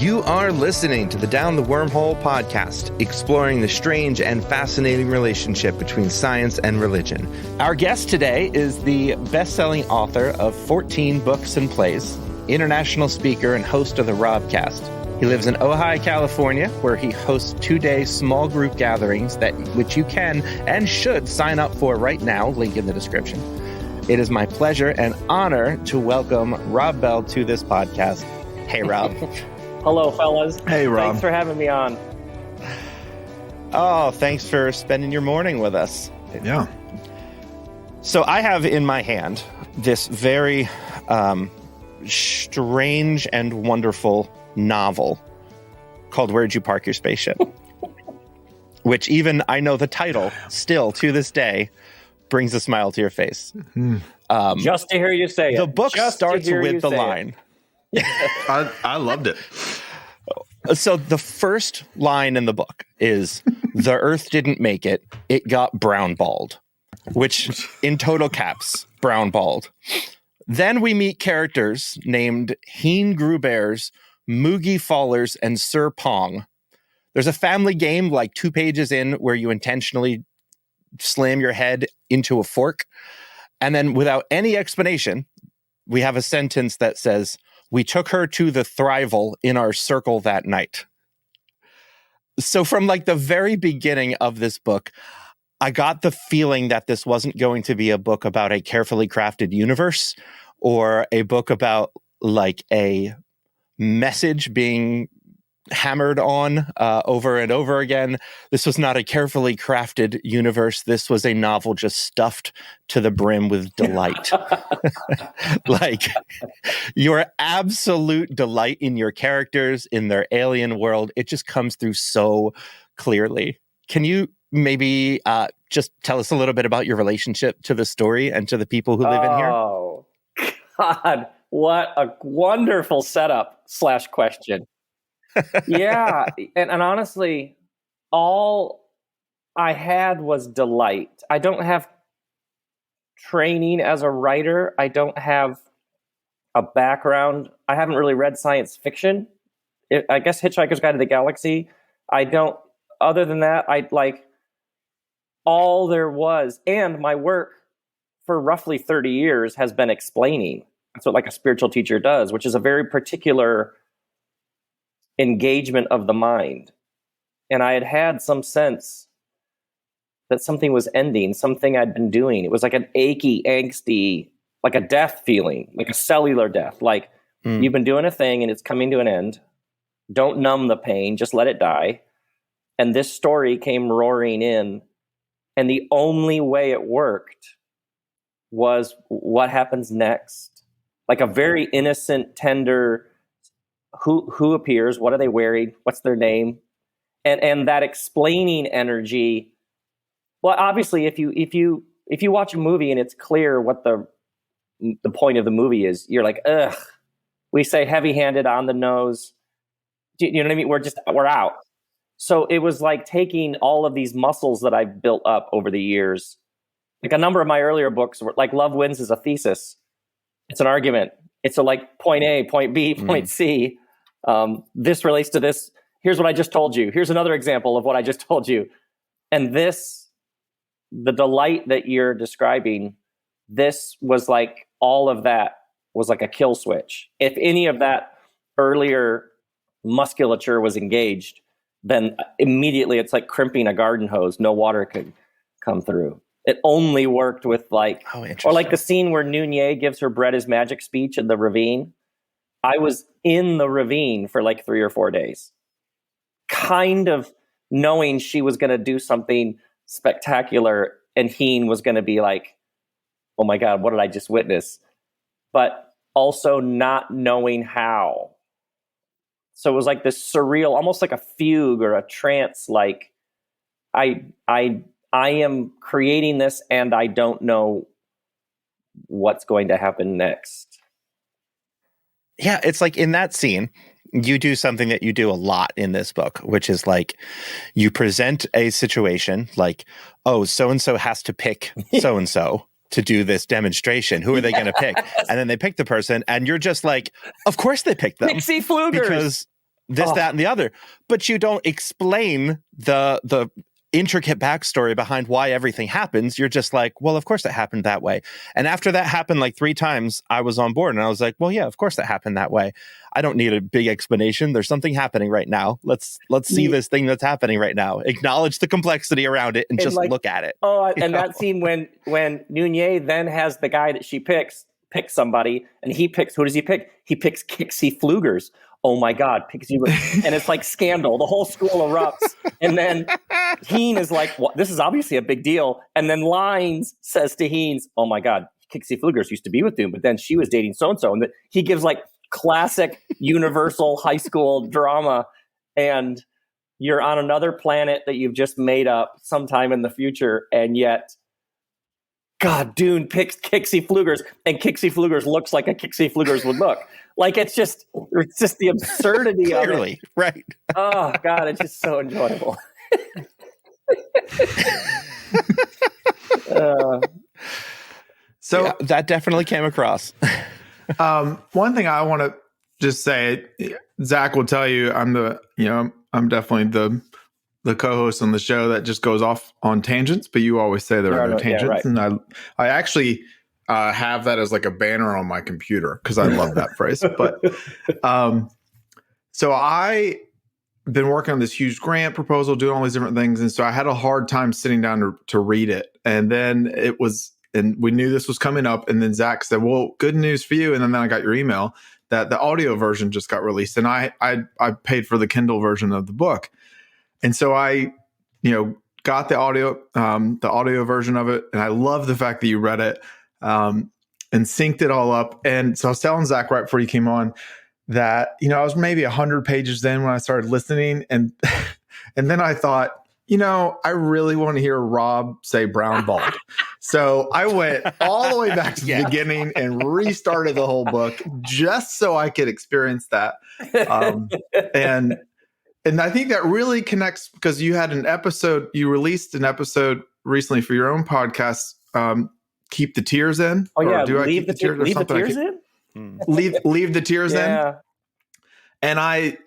You are listening to the Down the Wormhole podcast, exploring the strange and fascinating relationship between science and religion. Our guest today is the best-selling author of 14 books and plays, international speaker and host of the Robcast. He lives in Ojai, California, where he hosts 2-day small group gatherings which you can and should sign up for right now, link in the description. It is my pleasure and honor to welcome Rob Bell to this podcast. Hey, Rob. Hello, fellas. Hey, Rob. Thanks for having me on. Oh, thanks for spending your morning with us. Yeah. So I have in my hand this very strange and wonderful novel called Where'd You Park Your Spaceship? Which even I know the title still to this day brings a smile to your face. Just to hear you say it. The book starts with the line. I loved it. So the first line in the book is, "The Earth didn't make it, it got brown balled," which in total caps, brown balled. Then we meet characters named Heen Gruber's, Moogie Fallers, and Sir Pong. There's a family game like 2 pages in where you intentionally slam your head into a fork. And then without any explanation, we have a sentence that says, "We took her to the thrival in our circle that night." So from like the very beginning of this book, I got the feeling that this wasn't going to be a book about a carefully crafted universe or a book about like a message being hammered on over and over again. This was not a carefully crafted universe. This was a novel just stuffed to the brim with delight. Like your absolute delight in your characters, in their alien world. It just comes through so clearly. Can you maybe just tell us a little bit about your relationship to the story and to the people who live in here? Oh, God. What a wonderful setup / question. Yeah. And honestly, all I had was delight. I don't have training as a writer. I don't have a background. I haven't really read science fiction. I guess Hitchhiker's Guide to the Galaxy. I don't, other than that, I like all there was. And my work for roughly 30 years has been explaining. That's what like a spiritual teacher does, which is a very particular engagement of the mind. And I had some sense that something was ending, something I'd been doing. It was like an achy, angsty, like a death feeling, like a cellular death. Like you've been doing a thing and it's coming to an end. Don't numb the pain, just let it die. And this story came roaring in. And the only way it worked was what happens next. Like a very innocent, tender, who appears, what are they wearing, what's their name, and that explaining energy. Well, obviously, if you watch a movie and it's clear what the point of the movie is, you're like, ugh. We say heavy-handed, on the nose. Do you know what I mean? We're out. So it was like taking all of these muscles that I've built up over the years. Like a number of my earlier books were like Love Wins is a thesis. It's an argument. It's a like point A, point B, point C. This relates to this. Here's what I just told you. Here's another example of what I just told you. And the delight that you're describing, this was like all of that was like a kill switch. If any of that earlier musculature was engaged, then immediately it's like crimping a garden hose. No water could come through. It only worked with like, or like the scene where Nunez gives her bread as magic speech in the ravine. I was in the ravine for like 3 or 4 days, kind of knowing she was going to do something spectacular and Heen was going to be like, oh my God, what did I just witness? But also not knowing how. So it was like this surreal, almost like a fugue or a trance, like I am creating this and I don't know what's going to happen next. Yeah, it's like in that scene, you do something that you do a lot in this book, which is like you present a situation like, oh, so-and-so has to pick so-and-so to do this demonstration. Who are they going to pick? And then they pick the person and you're just like, of course they picked them. Pixie Flugers. Because this, that, and the other. But you don't explain the intricate backstory behind why everything happens. You're just like, well, of course it happened that way. And after that happened like 3 times, I was on board and I was like, well, yeah, of course that happened that way. I don't need a big explanation. There's something happening right now. Let's see this thing that's happening right now. Acknowledge the complexity around it and just like, look at it. Oh, and that scene when Nunez then has the guy that she picks somebody, and he picks, who does he pick? He picks Kixie Flugers. Oh my God, Pixie, and it's like scandal. The whole school erupts, and then Heen is like, well, "This is obviously a big deal." And then Lines says to Heen, "Oh my God, Kixie Flugers used to be with Doom, but then she was dating so and so." And he gives like classic Universal high school drama, and you're on another planet that you've just made up sometime in the future, and yet, God, Dune picks Kixie Flugers, and Kixie Flugers looks like a Kixie Flugers would look. Like it's just the absurdity Clearly, of it. Right. Oh God, it's just so enjoyable. So yeah, that definitely came across. one thing I want to just say, Zach will tell you, I'm definitely the co-host on the show that just goes off on tangents, but you always say there are no tangents. Yeah, right. And I actually have that as like a banner on my computer because I love that phrase. But so I been working on this huge grant proposal, doing all these different things. And so I had a hard time sitting down to read it. And then and we knew this was coming up. And then Zach said, well, good news for you. And then I got your email that the audio version just got released. And I paid for the Kindle version of the book. And so I, got the audio version of it. And I love the fact that you read it and synced it all up. And so I was telling Zach right before you came on that, I was maybe 100 pages in when I started listening. And then I thought, I really want to hear Rob say brown bald. So I went all the way back to the beginning and restarted the whole book just so I could experience that. And I think that really connects because you released an episode recently for your own podcast, Keep the Tears In. Oh yeah, leave the tears in? Leave the tears in. And I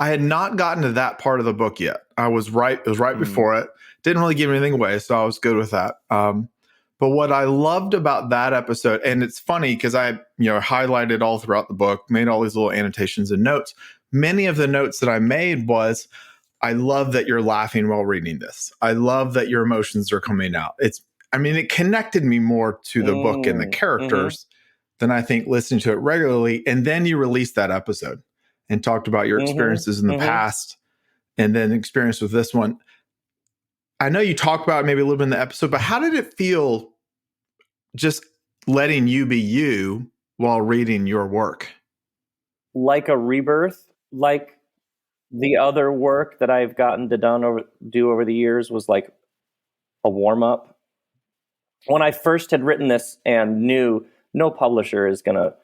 had not gotten to that part of the book yet. It was right before it. Didn't really give anything away, so I was good with that. But what I loved about that episode, and it's funny because I highlighted all throughout the book, made all these little annotations and notes. Many of the notes that I made was, I love that you're laughing while reading this. I love that your emotions are coming out. It connected me more to the book and the characters than I think listening to it regularly. And then you released that episode and talked about your experiences in the past and then experience with this one. I know you talked about it maybe a little bit in the episode, but how did it feel just letting you be you while reading your work? Like a rebirth, like the other work that I've gotten to do over the years was like a warm up. When I first had written this and knew no publisher is going to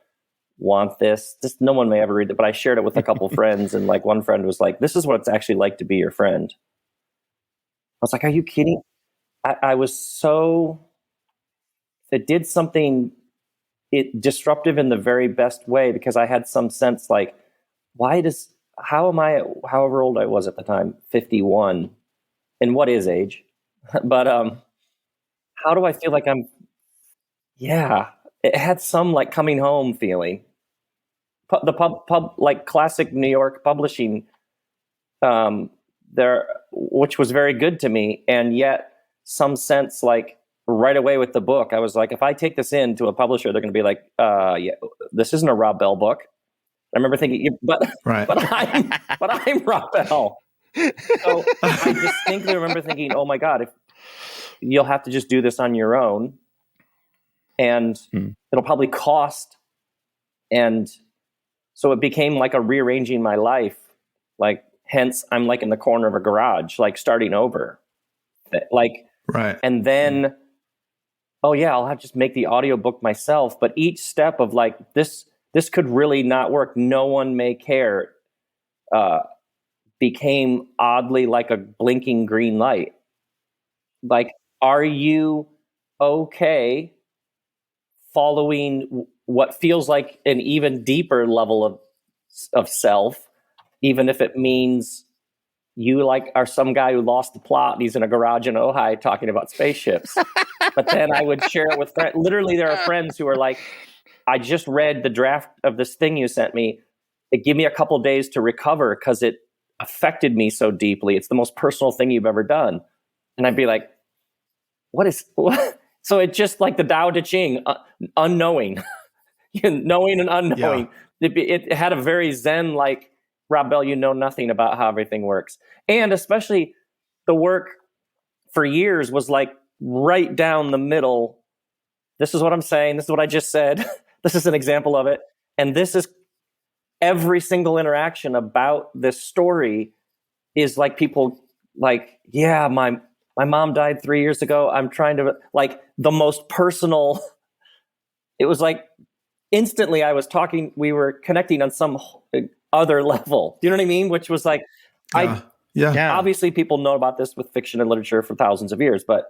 want this, just no one may ever read it, but I shared it with a couple friends, and like one friend was like, "This is what it's actually like to be your friend." I was like, "Are you kidding?" I was so, it did something disruptive in the very best way, because I had some sense like, how am I, however old I was at the time, 51, and what is age? But how do I feel like it had some like coming home feeling. The pub like classic New York publishing there, which was very good to me, and yet some sense like right away with the book, I was like, if I take this in to a publisher, they're going to be like, yeah, this isn't a Rob Bell book. I remember thinking, but I'm Rob Bell. So I distinctly remember thinking, oh my God, if you'll have to just do this on your own, and it'll probably cost. And so it became like a rearranging my life. Like, hence I'm like in the corner of a garage, like starting over. Like, right. And then, oh yeah, I'll have to just make the audiobook myself. But each step of like, this could really not work. No one may care. Became oddly like a blinking green light. Like, are you okay following what feels like an even deeper level of self even if it means you like are some guy who lost the plot and he's in a garage in Ojai talking about spaceships. But then I would share it with friends. Literally, there are friends who are like, I just read the draft of this thing you sent me. It gave me a couple days to recover because it affected me so deeply. It's the most personal thing you've ever done. And I'd be like, what? So it's just like the Tao Te Ching, unknowing, knowing and unknowing. Yeah. It had a very Zen, like, Rob Bell, you know nothing about how everything works. And especially the work for years was like right down the middle. This is what I'm saying. This is what I just said. This is an example of it. And this is every single interaction about this story is like people like, yeah, my mom died 3 years ago. I'm trying to, like, the most personal. It was like instantly we were connecting on some other level. Do you know what I mean? Which was like, obviously people know about this with fiction and literature for thousands of years, but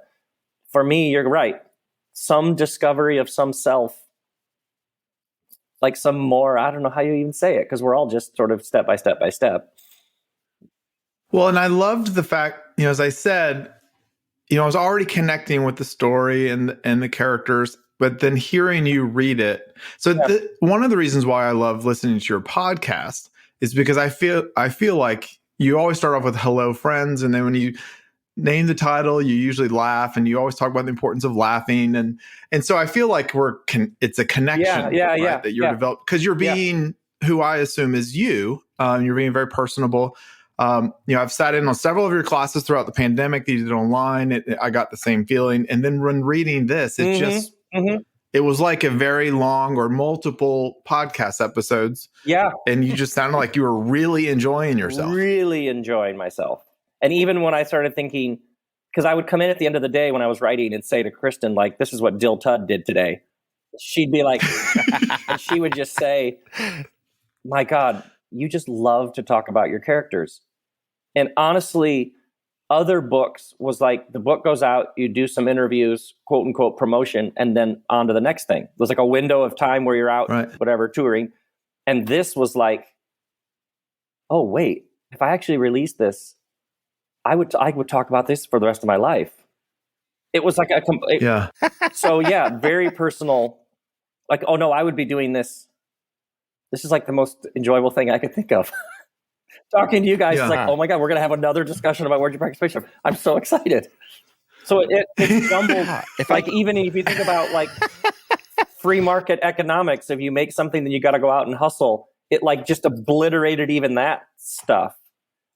for me, you're right. Some discovery of some self, like some more, I don't know how you even say it, because we're all just sort of step by step by step. Well, and I loved the fact, as I said, I was already connecting with the story and the characters, but then hearing you read it. So one of the reasons why I love listening to your podcast is because I feel like you always start off with hello friends, and then when you name the title, you usually laugh, and you always talk about the importance of laughing, and so I feel like it's a connection, that you're developing, because you're being who I assume is you. You're being very personable. I've sat in on several of your classes throughout the pandemic that you did online. I got the same feeling, and then when reading this, it it was like a very long or multiple podcast episodes. Yeah. And you just sounded like you were really enjoying yourself. Really enjoying myself. And even when I started thinking, because I would come in at the end of the day when I was writing and say to Kristen, like, this is what Dill Tudd did today. She'd be like, and she would just say, my God, you just love to talk about your characters. And honestly, other books was like, the book goes out, you do some interviews, quote unquote promotion, and then on to the next thing. There's like a window of time where you're out, whatever, touring. And this was like, oh, wait, if I actually released this, I would talk about this for the rest of my life. It was like So very personal. Like, oh no, I would be doing this. This is like the most enjoyable thing I could think of. Talking to you guys is like, oh my God, we're going to have another discussion about You Park Your Spaceship. I'm so excited. So it's jumbled. Even if you think about like free market economics, if you make something, then you got to go out and hustle. It like just obliterated even that stuff.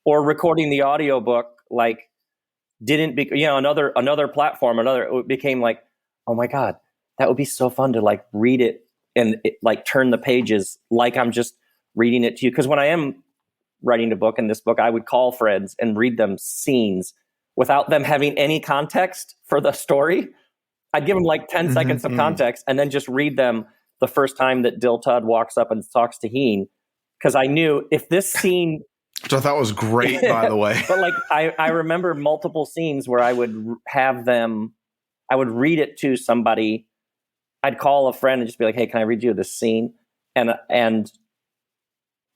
Or recording the audiobook, like didn't be, another platform, it became like, oh my God, that would be so fun to like read it and like turn the pages like I'm just reading it to you. Because when I am writing a book, in this book, I would call friends and read them scenes without them having any context for the story. I'd give them like 10 seconds of context and then just read them the first time that Dill Tudd walks up and talks to Heen. Because I knew if this scene... Which I thought was great, by the way. But like, I remember multiple scenes where I would have them... I would read it to somebody. I'd call a friend and just be like, hey, can I read you this scene? And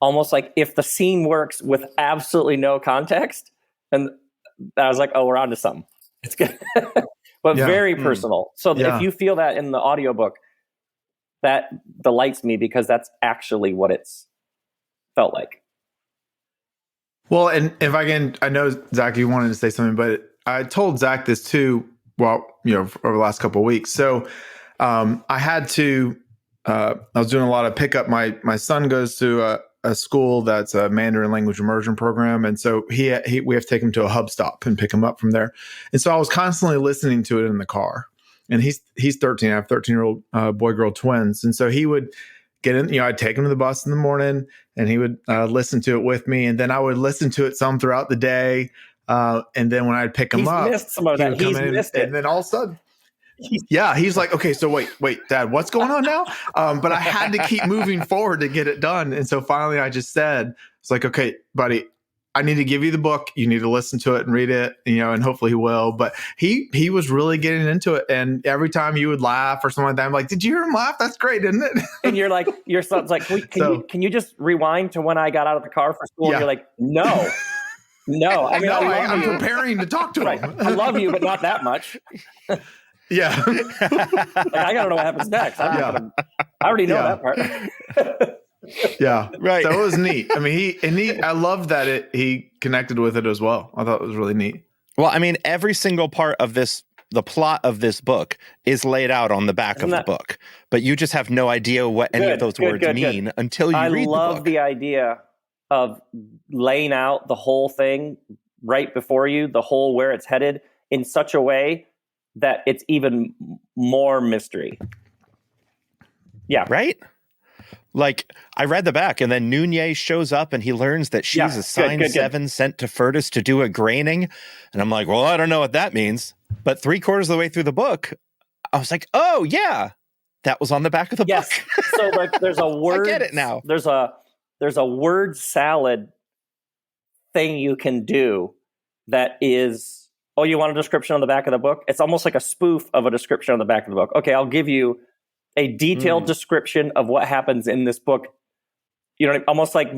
almost like if the scene works with absolutely no context, and I was like, oh, we're on to something. It's good. But very personal. So if you feel that in the audiobook, that delights me because that's actually what it's felt like. Well, and if I can, I know, Zach, you wanted to say something, but I told Zach this too, over the last couple of weeks. So I had to, I was doing a lot of pickup. My son goes to a school that's a Mandarin language immersion program. And so we have to take him to a hub stop and pick him up from there. And so I was constantly listening to it in the car. And he's 13. I have 13-year-old boy-girl twins. And so he would get in, I'd take him to the bus in the morning and he would listen to it with me. And then I would listen to it some throughout the day. And then when I'd pick him up, missed some of that. He's missed it. And then all of a sudden, he's like, okay, so wait, Dad, what's going on now? But I had to keep moving forward to get it done. And so finally I just said, it's like, okay, buddy, I need to give you the book. You need to listen to it and read it, and hopefully he will. But he was really getting into it. And every time you would laugh or something like that, I'm like, did you hear him laugh? That's great, isn't it? And you're like, your son's like, can you just rewind to when I got out of the car for school? Yeah. And you're like, no. I mean, I'm preparing to talk to him. I love you, but not that much. Yeah. Like, I gotta know what happens next. I already know that part. Yeah. Right. So it was neat. I mean, I love that he connected with it as well. I thought it was really neat. Well, I mean, every single part of the plot of this book is laid out on the back of the book, but you just have no idea what any of those words mean until you read the book. I love the idea of laying out the whole thing right before you, the whole where it's headed, in such a way that it's even more mystery. Yeah. Right? Like, I read the back, and then Nunez shows up, and he learns that she's a sign 7 sent to Furtus to do a graining. And I'm like, well, I don't know what that means. But 3/4 of the way through the book, I was like, oh, yeah, that was on the back of the book. So, like, there's a word. I get it now. There's a word salad thing you can do that is, oh, you want a description on the back of the book? It's almost like a spoof of a description on the back of the book. Okay, I'll give you a detailed description of what happens in this book. Almost like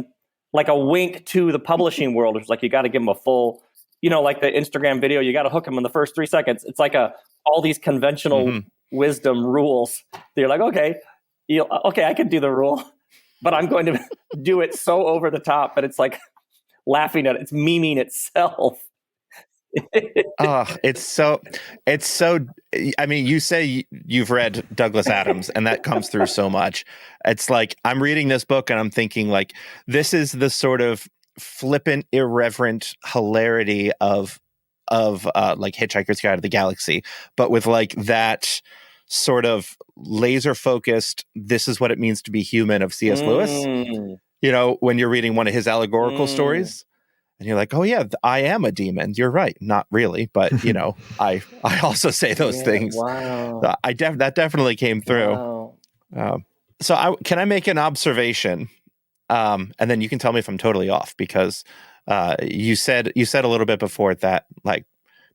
a wink to the publishing world. It's like, you got to give them a full, like the Instagram video, you got to hook them in the first 3 seconds. It's like all these conventional wisdom rules. You're like, okay, I can do the rule, but I'm going to do it so over the top that it's like laughing at it. It's memeing itself. It's so I mean, you say you've read Douglas Adams, and that comes through so much. It's like, I'm reading this book and I'm thinking, like, this is the sort of flippant, irreverent hilarity of like Hitchhiker's Guide to the Galaxy, but with like that sort of laser focused, this is what it means to be human of C.S. Lewis. When you're reading one of his allegorical stories. And you're like, oh, yeah, I am a demon. You're right. Not really. But, I also say those things. Wow. That definitely came through. Wow. Can I make an observation? And then you can tell me if I'm totally off, because you said a little bit before that, like,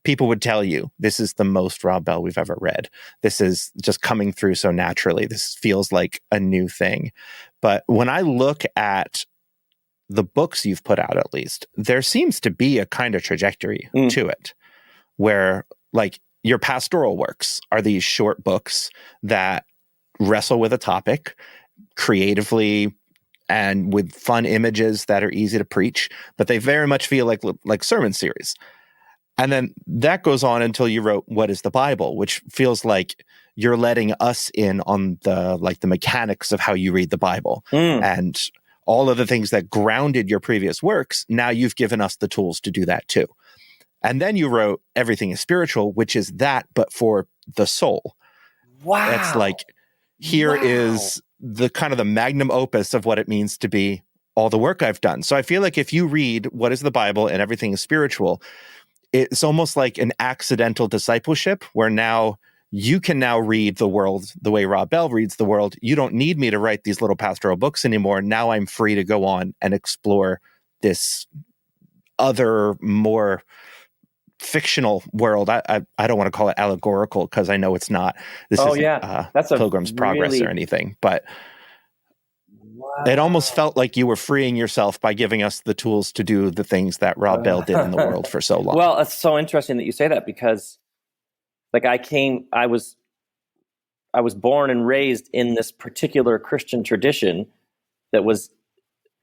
people would tell you this is the most Rob Bell we've ever read. This is just coming through so naturally. This feels like a new thing. But when I look at the books you've put out, at least, there seems to be a kind of trajectory to it, where, like, your pastoral works are these short books that wrestle with a topic creatively and with fun images that are easy to preach, but they very much feel like sermon series. And then that goes on until you wrote What is the Bible, which feels like you're letting us in on the mechanics of how you read the Bible. And all of the things that grounded your previous works, now you've given us the tools to do that too. And then you wrote Everything is Spiritual, which is that, but for the soul. Wow. It's like, here is the kind of the magnum opus of what it means to be all the work I've done. So I feel like if you read What is the Bible and Everything is Spiritual, it's almost like an accidental discipleship, where now you can now read the world the way Rob Bell reads the world. You don't need me to write these little pastoral books anymore. Now I'm free to go on and explore this other, more fictional world. I don't want to call it allegorical, because I know it's not. This isn't that's a Pilgrim's Progress or anything. But it almost felt like you were freeing yourself by giving us the tools to do the things that Rob Bell did in the world for so long. Well, it's so interesting that you say that, because like I was born and raised in this particular Christian tradition that was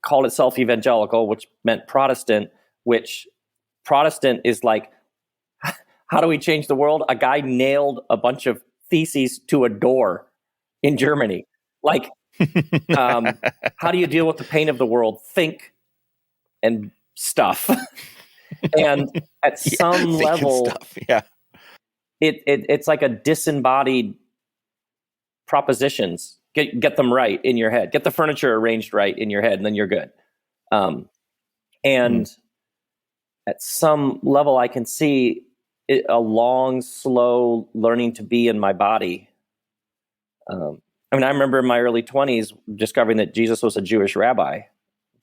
called itself evangelical, which meant Protestant, which Protestant is like, how do we change the world? A guy nailed a bunch of theses to a door in Germany. Like, how do you deal with the pain of the world? Think and stuff. And at some level, it's like a disembodied propositions. Get them right in your head. Get the furniture arranged right in your head, and then you're good. And at some level, I can see a long, slow learning to be in my body. I mean, I remember in my early 20s discovering that Jesus was a Jewish rabbi,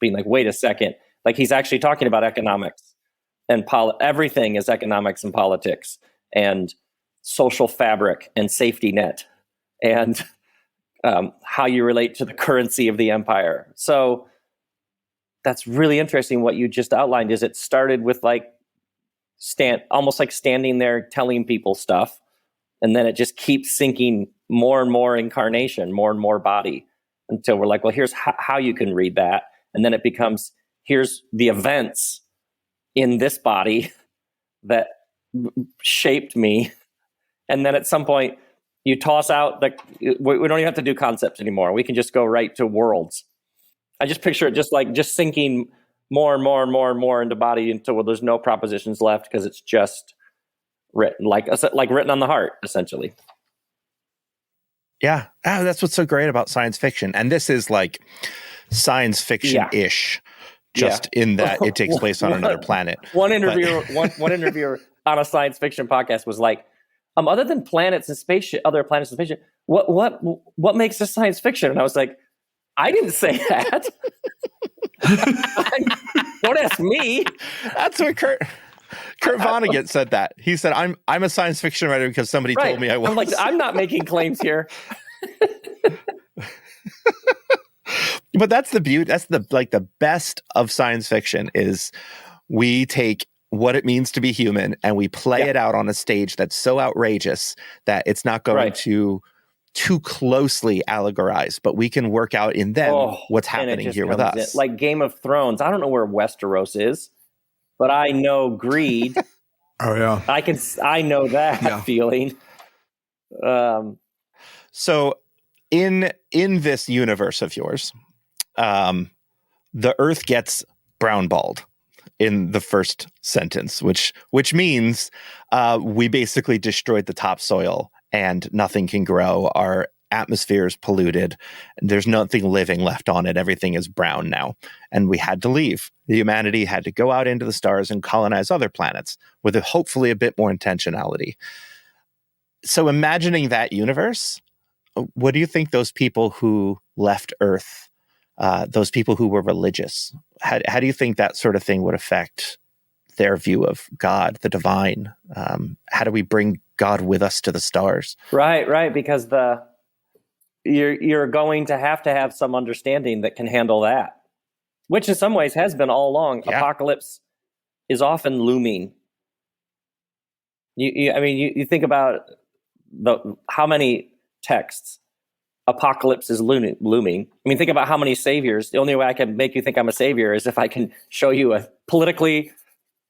being like, wait a second, Like he's actually talking about economics and everything is economics and politics and social fabric and safety net and how you relate to the currency of the empire. So that's really interesting. What you just outlined is it started with like almost like standing there telling people stuff, and then it just keeps sinking more and more incarnation, more and more body, until we're like, well, here's how you can read that, and then it becomes, here's the events in this body that shaped me, and then at some point you toss out we don't even have to do concepts anymore. We can just go right to worlds. I just picture it just sinking more and more and more and more into body until there's no propositions left, because it's just written like written on the heart, essentially. Yeah, that's what's so great about science fiction, and this is like science fiction-ish, just in that it takes place on another planet. One interviewer on a science fiction podcast was like, other than planets and spaceship, other planets and spaceship, what makes this science fiction? And I was like, I didn't say that. Don't ask me. That's what Kurt Vonnegut said that. He said, I'm a science fiction writer because somebody told me I was. I'm like, I'm not making claims here. But that's the beauty. That's the best of science fiction is we take what it means to be human and we play it out on a stage that's so outrageous that it's not going to too closely allegorize, but we can work out in them what's happening here with us. Like Game of Thrones. I don't know where Westeros is, but I know greed. Oh yeah. I know that feeling. So in this universe of yours, the Earth gets brown balled in the first sentence, which means we basically destroyed the topsoil and nothing can grow. Our atmosphere is polluted. There's nothing living left on it. Everything is brown now. And we had to leave. Humanity had to go out into the stars and colonize other planets with hopefully a bit more intentionality. So imagining that universe, what do you think those people who left Earth, those people who were religious, how do you think that sort of thing would affect their view of God, the divine? How do we bring God with us to the stars? Right. Because you're going to have some understanding that can handle that, which in some ways has been all along. Yeah. Apocalypse is often looming. You think about how many texts apocalypse is looming. I mean, think about how many saviors. The only way I can make you think I'm a savior is if I can show you a politically,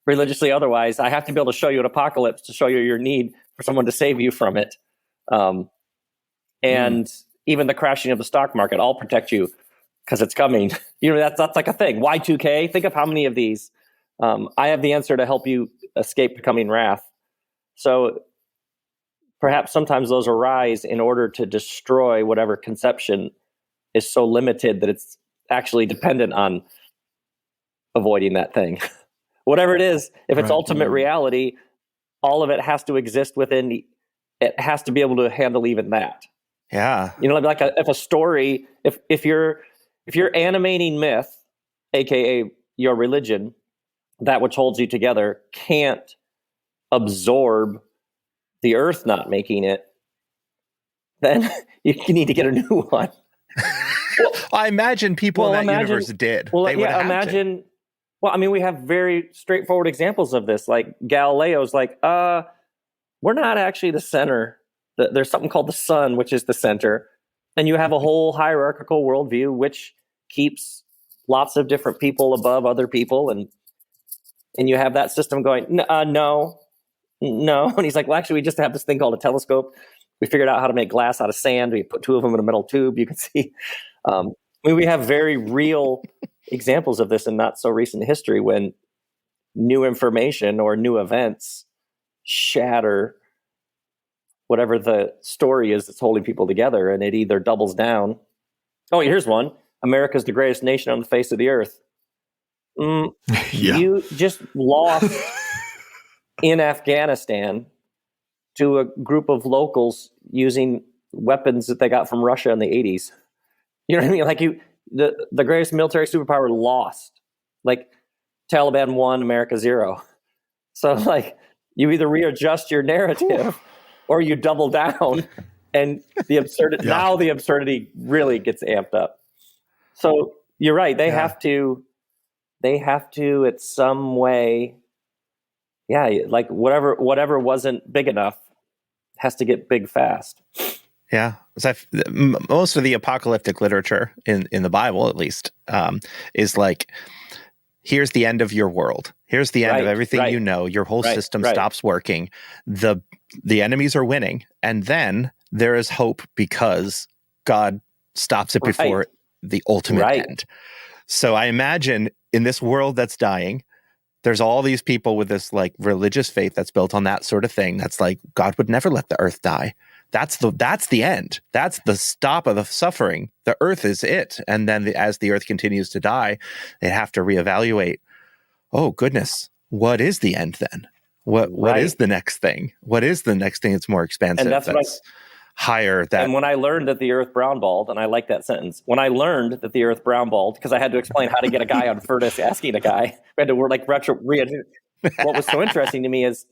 religiously, otherwise, I have to be able to show you an apocalypse to show you your need for someone to save you from it. And even the crashing of the stock market, I'll protect you because it's coming. That's like a thing. Y2K, think of how many of these. I have the answer to help you escape the coming wrath. So perhaps sometimes those arise in order to destroy whatever conception is so limited that it's actually dependent on avoiding that thing. Whatever it is, if it's ultimate reality, all of it has to exist within, it has to be able to handle even that. Yeah. Like if a story, if you're animating myth, aka your religion, that which holds you together, can't absorb the Earth not making it, then you need to get a new one. I imagine people in that universe did. Well, imagine. Well, I mean, we have very straightforward examples of this. Like Galileo's like, we're not actually the center. There's something called the sun, which is the center. And you have a whole hierarchical worldview, which keeps lots of different people above other people. And you have that system going, no. And he's like, well, actually, we just have this thing called a telescope. We figured out how to make glass out of sand. We put two of them in a metal tube. You can see. We have very real examples of this in not so recent history when new information or new events shatter whatever the story is that's holding people together, and it either doubles down. Oh, here's one. America's the greatest nation on the face of the earth. You just lost in Afghanistan to a group of locals using weapons that they got from Russia in the 80s. You know what I mean? Like the greatest military superpower lost. Like Taliban 1, America 0. So like you either readjust your narrative or you double down, and the absurdity now the absurdity really gets amped up. So you're right. They have to at some way, like whatever wasn't big enough has to get big fast. Yeah. Most of the apocalyptic literature in the Bible, at least, is like, here's the end of your world. Here's the end of everything you know. Your whole system stops working. The enemies are winning. And then there is hope because God stops it before the ultimate end. So I imagine in this world that's dying, there's all these people with this like religious faith that's built on that sort of thing. That's like, God would never let the earth die. That's the end. That's the stop of the suffering. The earth is it. And then as the earth continues to die, they have to reevaluate. Oh goodness, what is the end then? What is the next thing? What is the next thing that's more expansive? And that's higher. And when I learned that the earth brown-balled, and I like that sentence, when I learned that the earth brown-balled, because I had to explain how to get a guy on Furnace asking a guy, we had to what was so interesting to me is,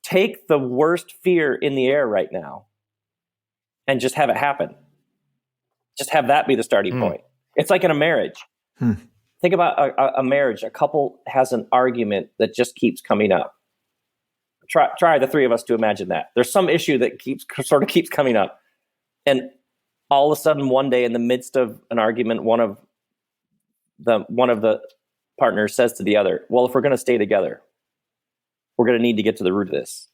take the worst fear in the air right now and just have it happen. Just have that be the starting point. It's like in a marriage. Think about a marriage. A couple has an argument that just keeps coming up. Try the three of us to imagine that. There's some issue that keeps coming up. And all of a sudden, one day in the midst of an argument, one of the partners says to the other, well, if we're going to stay together, we're going to need to get to the root of this.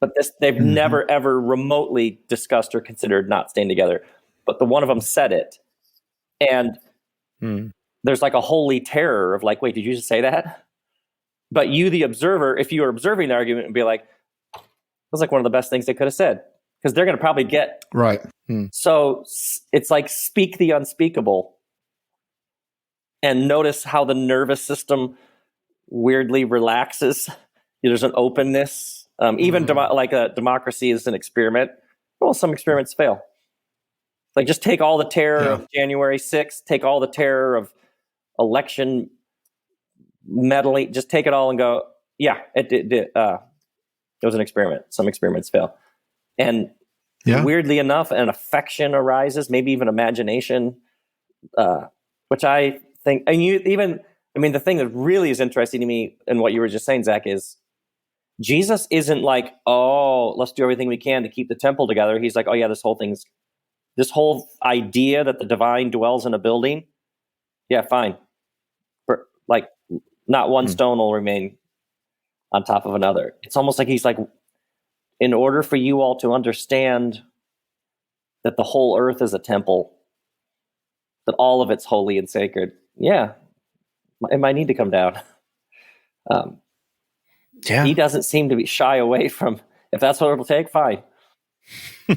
But they've never, ever remotely discussed or considered not staying together. But the one of them said it. And there's like a holy terror of like, wait, did you just say that? But you, the observer, if you were observing the argument, would be like, that was like one of the best things they could have said. Because they're going to probably get. Right. So it's like speak the unspeakable. And notice how the nervous system weirdly relaxes. There's an openness. Even like a democracy is an experiment. Well, some experiments fail. Like just take all the terror of January 6th, take all the terror of election meddling, just take it all and go, it was an experiment. Some experiments fail. And weirdly enough, an affection arises, maybe even imagination, which I think, and the thing that really is interesting to me in what you were just saying, Zach, is Jesus isn't like, let's do everything we can to keep the temple together. He's like, this whole idea that the divine dwells in a building. Yeah, fine. Like not one stone will remain on top of another. It's almost like he's like, in order for you all to understand that the whole earth is a temple, that all of it's holy and sacred. Yeah, it might need to come down. He doesn't seem to be shy away from, if that's what it'll take, fine.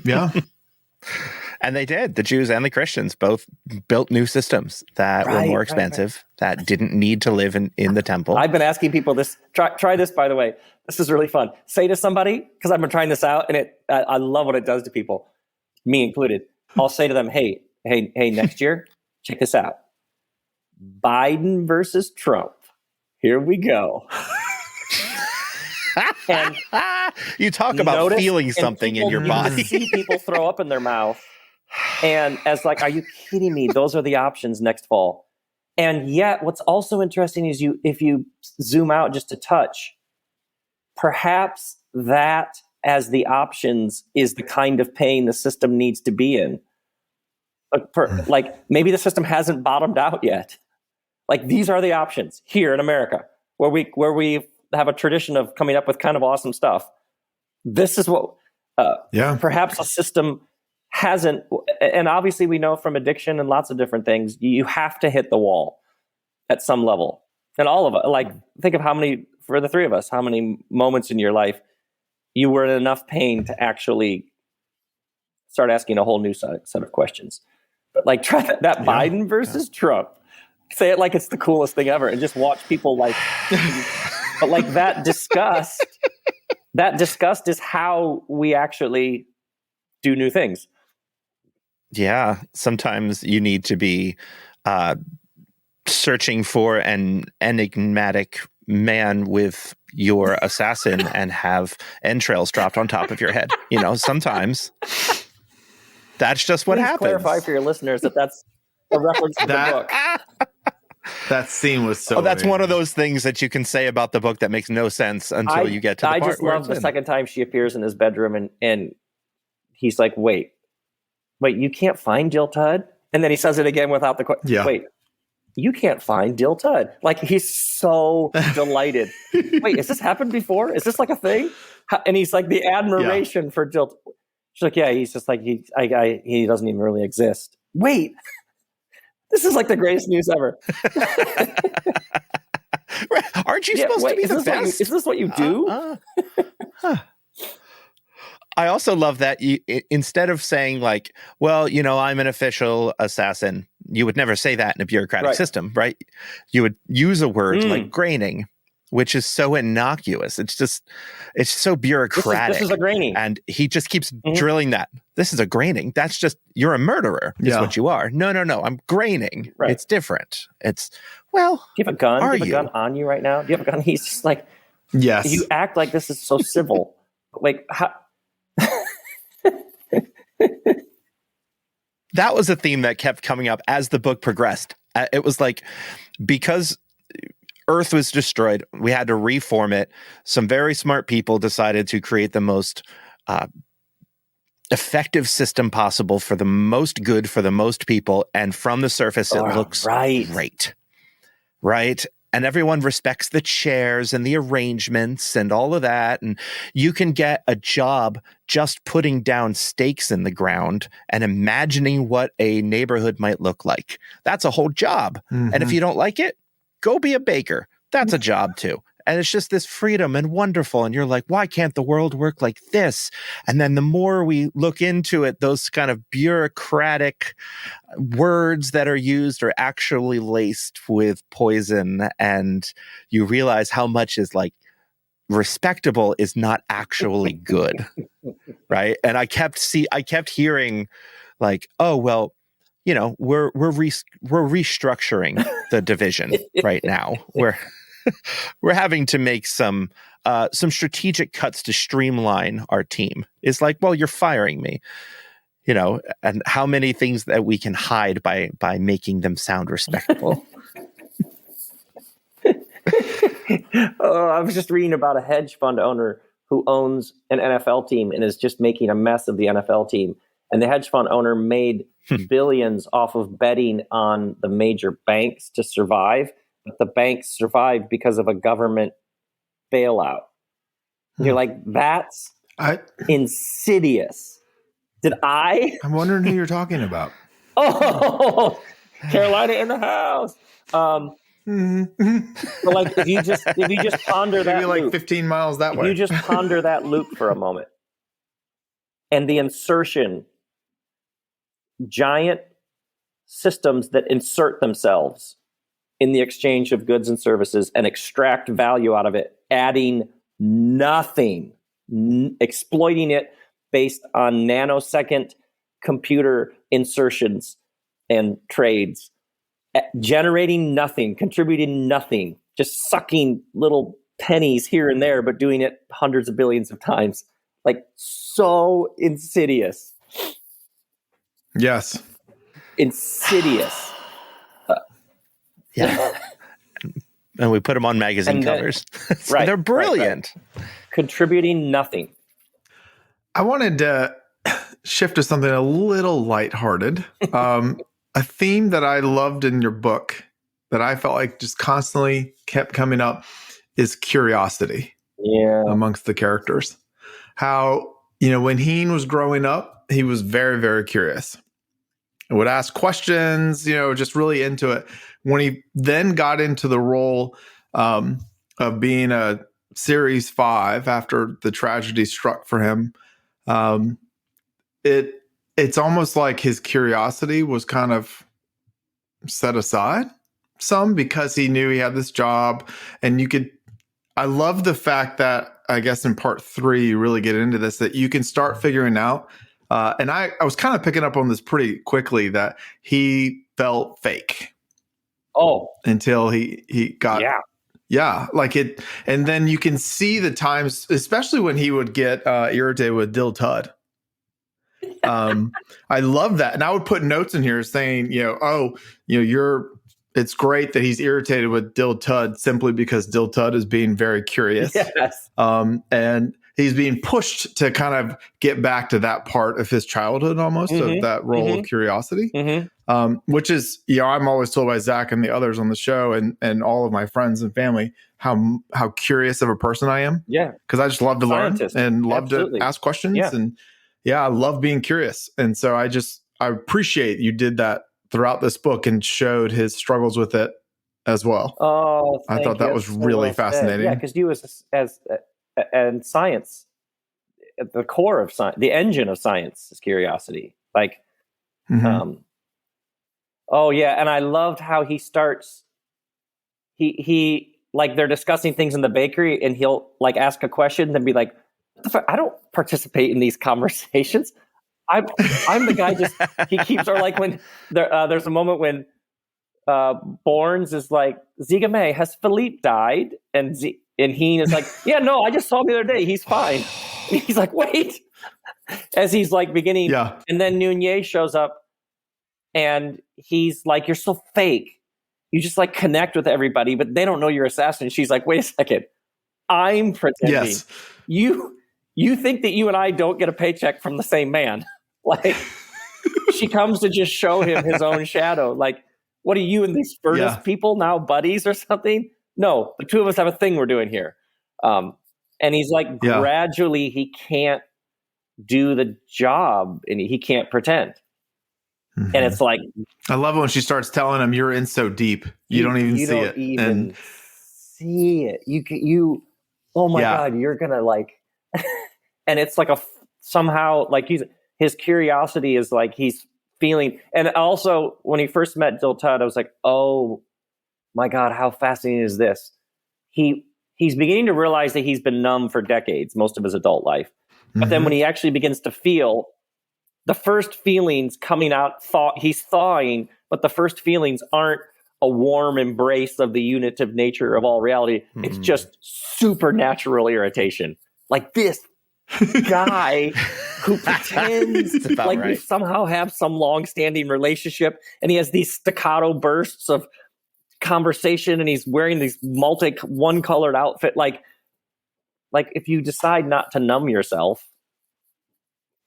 Yeah. And they did. The Jews and the Christians both built new systems that were more expansive, that didn't need to live in the temple. I've been asking people this. Try this, by the way. This is really fun. Say to somebody, because I've been trying this out, and I love what it does to people, me included. I'll say to them, hey, next year, check this out. Biden versus Trump. Here we go. And you talk about feeling something in your body. You see people throw up in their mouth. And as like, are you kidding me? Those are the options next fall. And yet what's also interesting is if you zoom out just a touch, perhaps that as the options is the kind of pain the system needs to be in. Like maybe the system hasn't bottomed out yet. Like these are the options here in America where we have a tradition of coming up with kind of awesome stuff. This is what perhaps a system hasn't, and obviously we know from addiction and lots of different things, you have to hit the wall at some level. And all of it, like think of for the three of us, how many moments in your life you were in enough pain to actually start asking a whole new set of questions. But like try that Biden versus Trump. Say it like it's the coolest thing ever and just watch people like, but like that disgust is how we actually do new things. Yeah. Sometimes you need to be searching for an enigmatic man with your assassin and have entrails dropped on top of your head. You know, sometimes that's just what happens. Clarify for your listeners that that's a reference to the book. That scene was so. Oh, that's one of those things that you can say about the book that makes no sense until you get to the part. I just love the second time she appears in his bedroom and he's like, wait, you can't find Jill Tudd? And then he says it again without the question. Yeah. Wait, you can't find Jill Tudd. Like, he's so delighted. Wait, has this happened before? Is this like a thing? And he's like, the admiration for Jill. She's like, yeah, he's just like, he doesn't even really exist. Wait, this is like the greatest news ever. Aren't you supposed to be the best? Is this what you do? I also love that you, instead of saying like, well, you know, I'm an official assassin, you would never say that in a bureaucratic system, right? You would use a word like graining, which is so innocuous. It's so bureaucratic. This is a graining. And he just keeps drilling that. This is a graining. That's just, you're a murderer is what you are. No, I'm graining. Right. It's different. It's, well, do you have a gun? Do you have a gun on you right now? Do you have a gun? He's just like, yes. You act like this is so civil. Like, how? That was a theme that kept coming up as the book progressed. It was like, because Earth was destroyed, we had to reform it. Some very smart people decided to create the most effective system possible for the most good for the most people. And from the surface, it looks great. Right? And everyone respects the chairs and the arrangements and all of that. And you can get a job just putting down stakes in the ground and imagining what a neighborhood might look like. That's a whole job. And if you don't like it, go be a baker. That's a job too. And it's just this freedom and wonderful. And you're like, why can't the world work like this? And then the more we look into it, those kind of bureaucratic words that are used are actually laced with poison. And you realize how much is like respectable is not actually good. Right. And I kept hearing like, oh, well, you know, we're restructuring the division right now. We're having to make some strategic cuts to streamline our team. It's like, well, you're firing me, you know, and how many things that we can hide by making them sound respectable. I was just reading about a hedge fund owner who owns an NFL team and is just making a mess of the NFL team. And the hedge fund owner made billions off of betting on the major banks to survive. But the banks survived because of a government bailout. You're like, that's insidious. I'm wondering who you're talking about. Oh, Carolina in the house. But like, if you just ponder that, maybe like 15 miles that way. You just ponder that loop for a moment, and the insertion, giant systems that insert themselves in the exchange of goods and services and extract value out of it, adding nothing, exploiting it based on nanosecond computer insertions and trades, generating nothing, contributing nothing, just sucking little pennies here and there, but doing it hundreds of billions of times. Like, so insidious. Yes. Insidious. Yeah. And we put them on magazine covers. So they're brilliant. Right. Contributing nothing. I wanted to shift to something a little lighthearted. A theme that I loved in your book that I felt like just constantly kept coming up is curiosity amongst the characters. How, you know, when Heen was growing up, he was very, very curious. And would ask questions, you know, just really into it. When he then got into the role of being a Series 5 after the tragedy struck for him, it's almost like his curiosity was kind of set aside some because he knew he had this job. And I love the fact that, I guess in part 3, you really get into this, that you can start figuring out. And I was kind of picking up on this pretty quickly, that he felt fake. until he got like it. And then you can see the times, especially when he would get irritated with Dill Tud. I love that. And I would put notes in here saying, it's great that he's irritated with Dill Tud simply because Dill Tud is being very curious. Yes. And he's being pushed to kind of get back to that part of his childhood almost, of that role of curiosity, which is, I'm always told by Zach and the others on the show and all of my friends and family how curious of a person I am. Yeah. Because I just love to learn and love to ask questions. Yeah. And I love being curious. And so I appreciate you did that throughout this book and showed his struggles with it as well. Oh, I thought that was really fascinating. Yeah, because you and science, at the core of science, the engine of science is curiosity. Like, and I loved how he starts. He like they're discussing things in the bakery, and he'll like ask a question, then be like, "I don't participate in these conversations. I'm the guy." He keeps, or like when there's a moment when Borns is like, "Ziga May, has Philippe died?" And Heen is like, "Yeah, no, I just saw him the other day. He's fine." And he's like, "Wait," as he's like beginning. Yeah. And then Nunez shows up, and he's like, "You're so fake. You just like connect with everybody, but they don't know you're assassin." And she's like, "Wait a second, I'm pretending." Yes. You think that you and I don't get a paycheck from the same man? Like, she comes to just show him his own shadow. Like, what are you and these furnace people now buddies or something? No, the two of us have a thing we're doing here. And he's like, gradually he can't do the job and he can't pretend. And it's like, I love it when she starts telling him, "You're in so deep, you don't even see it." Even see it. You. Oh my God, you're gonna like. And it's like somehow like his curiosity is like he's feeling. And also when he first met Dill Tud, I was like, oh my God, how fascinating is this? He's beginning to realize that he's been numb for decades, most of his adult life. But then when he actually begins to feel, the first feelings coming out, he's thawing, but the first feelings aren't a warm embrace of the unitive nature of all reality. It's just supernatural irritation. Like this guy who pretends like we somehow have some long-standing relationship, and he has these staccato bursts of conversation, and he's wearing these one-colored outfit. Like if you decide not to numb yourself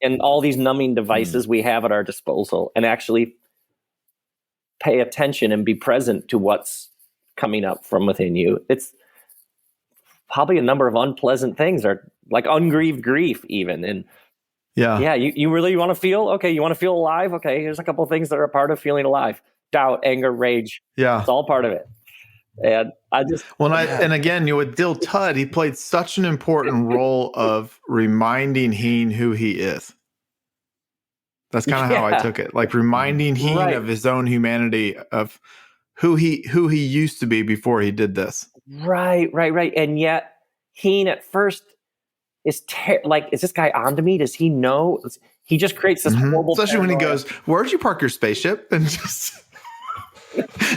and all these numbing devices we have at our disposal, and actually pay attention and be present to what's coming up from within you, it's probably a number of unpleasant things, or like ungrieved grief even. And you really want to feel, okay, you want to feel alive. Okay, here's a couple of things that are a part of feeling alive: doubt, anger, rage. Yeah. It's all part of it. And I just, and again, with Dill Tud, he played such an important role of reminding Heen who he is. That's kind of how I took it. Like reminding Heen of his own humanity, of who he used to be before he did this. Right. And yet Heen at first is like, is this guy onto me? Does he know? He just creates this horrible, especially when he goes, "Where'd you park your spaceship?" And just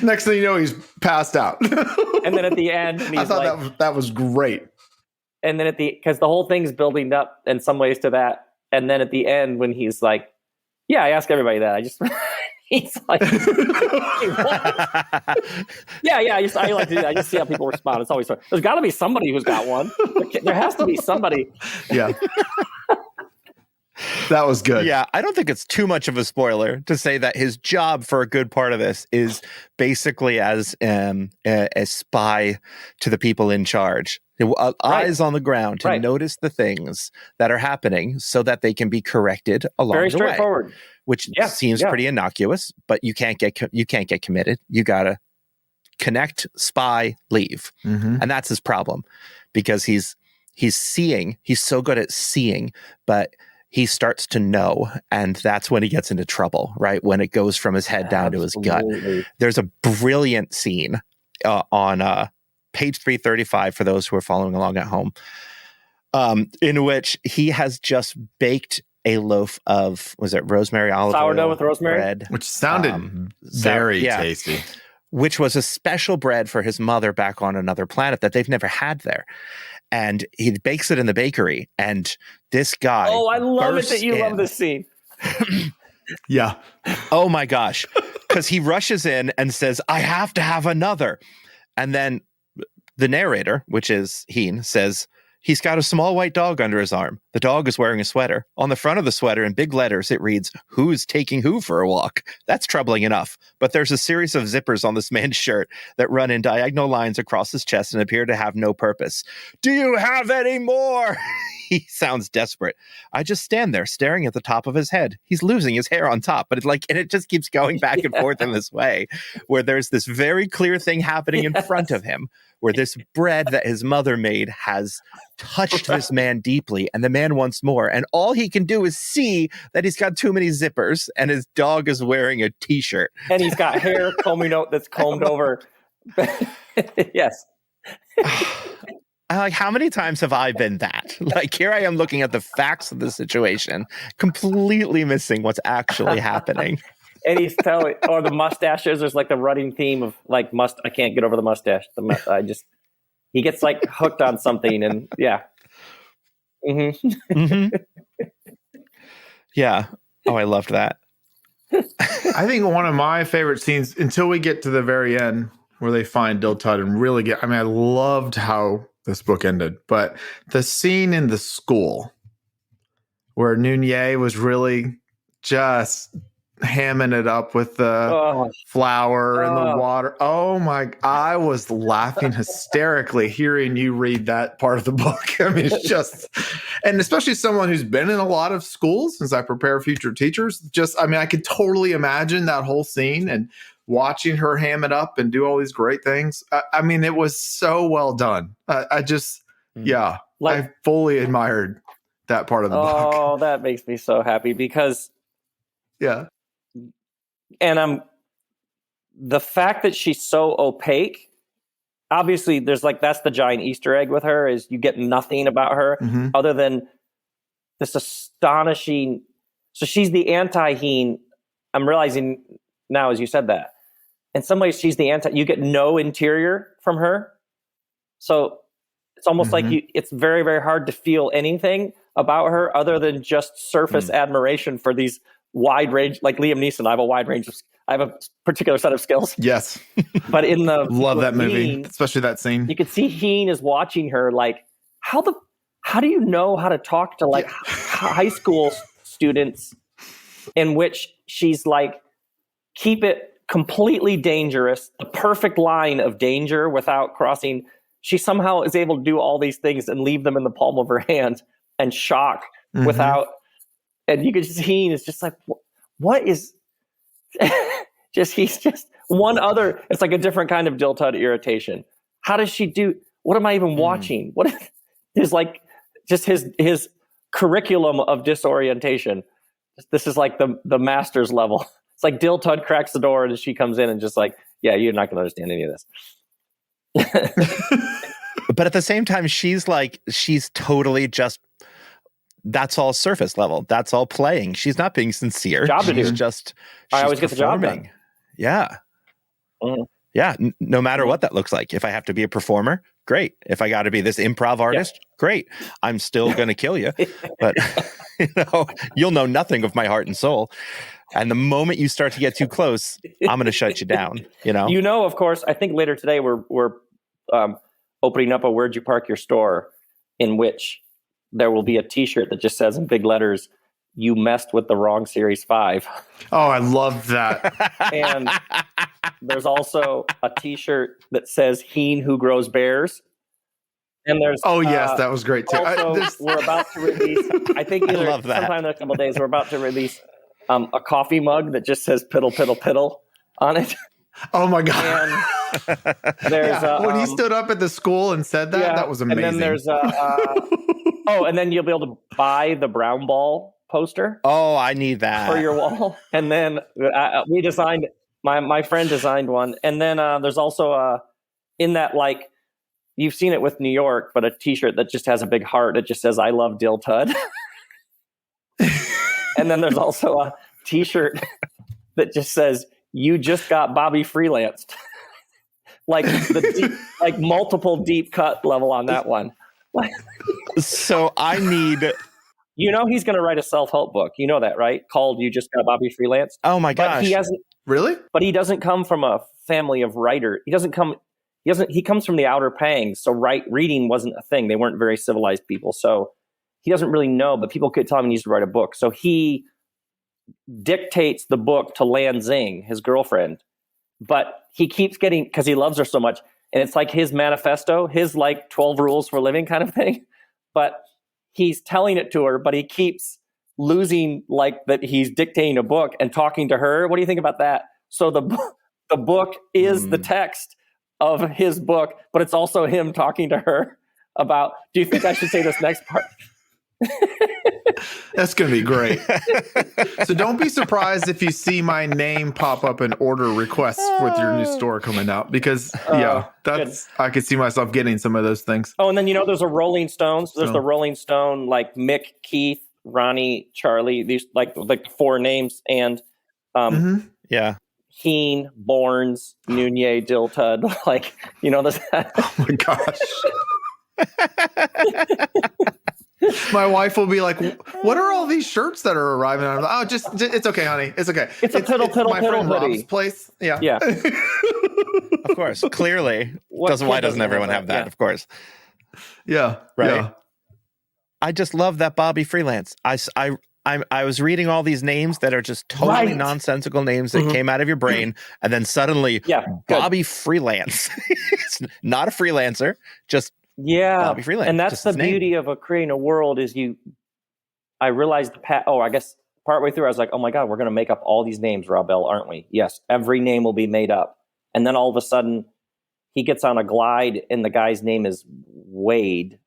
next thing you know, he's passed out. And then at the end, I thought that was great. And then because the whole thing's building up in some ways to that. And then at the end, when he's like, "Yeah, I ask everybody that. I just," he's like, I like to do that. I just see how people respond. It's always fun. There's got to be somebody who's got one. There has to be somebody. Yeah. That was good. Yeah, I don't think it's too much of a spoiler to say that his job for a good part of this is basically as a spy to the people in charge. Eyes on the ground to notice the things that are happening so that they can be corrected along Very the way. Straightforward. Which seems pretty innocuous, but you can't get committed. You gotta connect, spy, leave, and that's his problem, because he's seeing. He's so good at seeing, but he starts to know, and that's when he gets into trouble. Right, when it goes from his head down to his gut. There's a brilliant scene on page 335 for those who are following along at home, in which he has just baked a loaf of, was it rosemary olive sourdough oil with rosemary bread, which sounded very tasty. which was a special bread for his mother back on another planet that they've never had there. And he bakes it in the bakery, and this guy. Oh, I love it that you in. love this scene. Yeah. Oh my gosh. Because he rushes in and says, I have to have another. And then the narrator, which is Heen, says, he's got a small white dog under his arm. The dog is wearing a sweater. On the front of the sweater, in big letters, it reads, who's taking who for a walk? That's troubling enough. But there's a series of zippers on this man's shirt that run in diagonal lines across his chest and appear to have no purpose. Do you have any more? He sounds desperate. I just stand there staring at the top of his head. He's losing his hair on top, but it just keeps going back and forth in this way, where there's this very clear thing happening in front of him, where this bread that his mother made has touched this man deeply, and the man wants more. And all he can do is see that he's got too many zippers, and his dog is wearing a t-shirt. And he's got hair combing out that's combed over. Yes. Like, how many times have I been that? Like, here I am looking at the facts of the situation, completely missing what's actually happening. And he's telling, or the mustaches, there's like the running theme of like, I can't get over the mustache. He gets like hooked on something, and yeah. Mm-hmm. Mm-hmm. Yeah. Oh, I loved that. I think one of my favorite scenes, until we get to the very end where they find Dill Tud and really get, I mean, I loved how this book ended, but the scene in the school where Nunez was really just hamming it up with the flour and the water. Oh my, I was laughing hysterically hearing you read that part of the book. I mean, it's just, and especially someone who's been in a lot of schools since I prepare future teachers, just, I mean, I could totally imagine that whole scene and watching her ham it up and do all these great things. I mean, it was so well done. I just, I fully admired that part of the book. Oh, that makes me so happy because, and the fact that she's so opaque, obviously there's like, that's the giant Easter egg with her, is you get nothing about her other than this astonishing. So she's the anti-Heen. I'm realizing now, as you said that, in some ways she's the you get no interior from her. So it's almost like it's very, very hard to feel anything about her other than just surface admiration for these wide range, like Liam Neeson. I have a particular set of skills. Yes. But in the love that movie, especially that scene. You could see Heen is watching her like, how do you know how to talk to like high school students, in which she's like, keep it completely dangerous, the perfect line of danger without crossing. She somehow is able to do all these things and leave them in the palm of her hand and shock without. And you could just, Heen is just like, what is he's just one other, it's like a different kind of Dill Tud irritation. How does she do, what am I even watching? What is like just his curriculum of disorientation. This is like the master's level. It's like Dill Tud cracks the door and she comes in and just like, yeah, you're not going to understand any of this. But at the same time, she's totally just, that's all surface level. That's all playing. She's not being sincere. She's I always get the job done. Yeah. Yeah. No matter what that looks like. If I have to be a performer, great. If I got to be this improv artist, great. I'm still going to kill you. But you'll know nothing of my heart and soul. And the moment you start to get too close, I'm going to shut you down. Of course, I think later today we're opening up a Where'd You Park Your Store, in which there will be a T-shirt that just says in big letters, "You messed with the wrong Series 5." Oh, I love that. And there's also a T-shirt that says "Heen who grows bears." And there's yes, that was great too. Also, we're about to release. I think sometime in a couple of days we're about to release a coffee mug that just says "Piddle Piddle Piddle" on it. Oh my god! And there's when he stood up at the school and said that, that was amazing. And then there's and then you'll be able to buy the Brown Ball poster. Oh, I need that for your wall. And then we designed. My friend designed one. And then there's also in that, like, you've seen it with New York, but a T-shirt that just has a big heart. It just says "I love Dill Tud." And then there's also a T-shirt that just says "You just got Bobby freelanced." like the deep, like multiple deep cut level on that one. So I need. You know he's going to write a self-help book. You know that, right? Called "You Just Got Bobby Freelance." Oh my gosh! But he hasn't Really? But he doesn't come from a family of writer. He comes from the outer pangs. So reading wasn't a thing. They weren't very civilized people. So he doesn't really know, but people could tell him he needs to write a book. So he dictates the book to Lan Xing, his girlfriend. But he keeps getting, because he loves her so much, and it's like his manifesto, his like 12 rules for living kind of thing. But he's telling it to her, but he keeps losing like that he's dictating a book and talking to her. What do you think about that? So the book is the text of his book, but it's also him talking to her about, do you think I should say this next part? That's going to be great. So don't be surprised if you see my name pop up in order requests with your new store coming out, because I could see myself getting some of those things. Oh, and then, there's a Rolling Stones. There's the Rolling Stone, like Mick, Keith, Ronnie, Charlie, these like 4 names. And yeah. Heen, Borns, Nunez, Diltud, like, this. Oh my gosh. My wife will be like, "What are all these shirts that are arriving?" I'm like, "Oh, just it's okay, honey. It's okay. It's a piddle my friend hoodie. Rob's place." Yeah. Of course. Clearly. Why doesn't everyone have that? Yeah. Of course. Yeah. Right. Yeah. I just love that Bobby Freelance. I was reading all these names that are just totally nonsensical names that came out of your brain, and then suddenly, Bobby Freelance. It's not a freelancer, just Bobby Freelance. And that's the beauty of creating a world is I realized I guess partway through I was like, oh my God, we're going to make up all these names, Robel, aren't we? Yes, every name will be made up. And then all of a sudden he gets on a glide and the guy's name is Wade.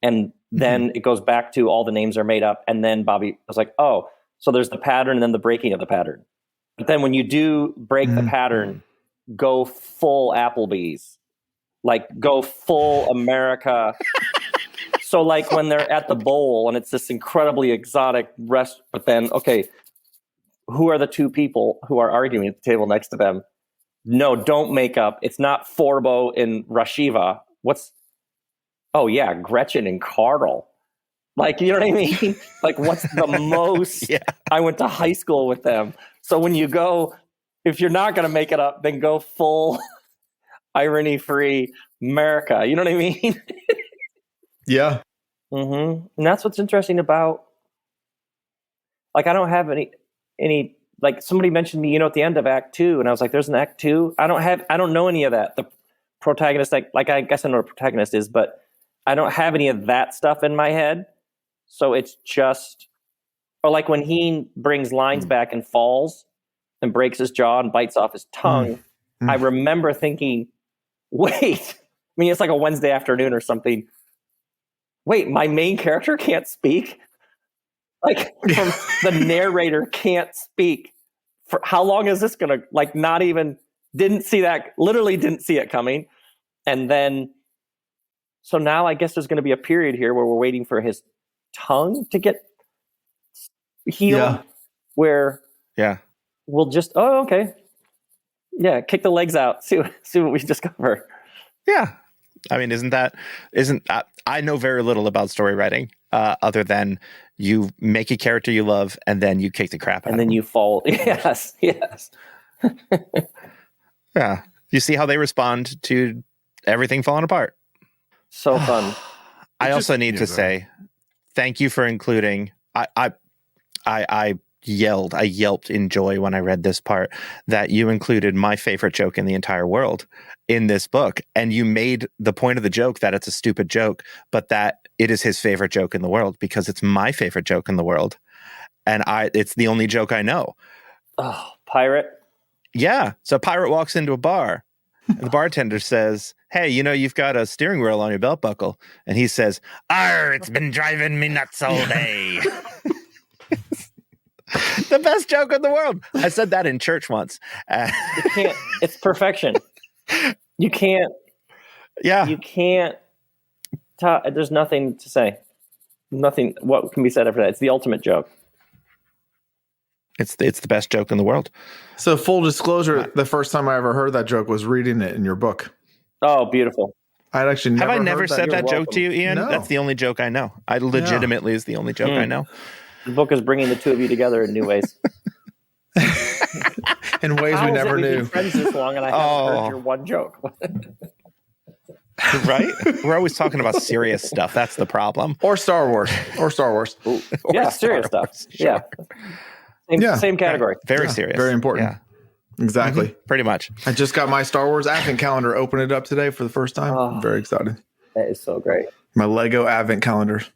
And then it goes back to all the names are made up. And then Bobby was like, oh, so there's the pattern and then the breaking of the pattern. But then when you do break the pattern, go full Applebee's, like go full America. So like when they're at the bowl and it's this incredibly exotic rest, but then, okay, who are the 2 people who are arguing at the table next to them? No, don't make up. It's not Forbo and Rashiva. Gretchen and Carl. Like, you know what I mean? Like, what's the most? I went to high school with them. So when you go, if you're not going to make it up, then go full irony-free America. You know what I mean? Yeah. And that's what's interesting about, like, I don't have any, like somebody mentioned me, at the end of Act 2, and I was like, there's an Act 2. I don't know any of that. The protagonist, like I guess I know what a protagonist is, but I don't have any of that stuff in my head. So it's just, or like when he brings lines back and falls and breaks his jaw and bites off his tongue, I remember thinking, wait, it's like a Wednesday afternoon or something. Wait, my main character can't speak? Like the narrator can't speak. For how long is this going to, like, not even, literally didn't see it coming. And then, so now I guess there's going to be a period here where we're waiting for his tongue to get healed, where we'll just, okay. Yeah, kick the legs out, see what we discover. Yeah. I mean, I know very little about story writing other than you make a character you love and then you kick the crap out of them. And then you fall. Yes. Yeah. You see how they respond to everything falling apart. So fun. I also need to say thank you for including. I yelped in joy when I read this part that you included my favorite joke in the entire world in this book, and you made the point of the joke that it's a stupid joke, but that it is his favorite joke in the world because it's my favorite joke in the world, and it's the only joke I know. Oh, pirate. Yeah. So pirate walks into a bar. And the bartender says, hey, you've got a steering wheel on your belt buckle. And he says, arr, it's been driving me nuts all day. The best joke in the world. I said that in church once. You can't. It's perfection. You can't. Yeah. You can't. There's nothing to say. Nothing. What can be said after that? It's the ultimate joke. It's the best joke in the world. So full disclosure, the first time I ever heard that joke was reading it in your book. Oh, beautiful. I'd actually never Have I never heard said that joke to you, Ian? No. That's the only joke I know. I legitimately is the only joke I know. The book is bringing the two of you together in new ways. In ways we never knew. We've been friends this long, and I haven't heard your one joke. Right? We're always talking about serious stuff. That's the problem. Or Star Wars. Ooh. Yeah, serious stuff. Sure. Same category. Very serious. Very important. Yeah. Exactly. Pretty much. I just got my Star Wars Advent calendar. Open it up today for the first time. I'm very excited. That is so great. My Lego Advent calendars.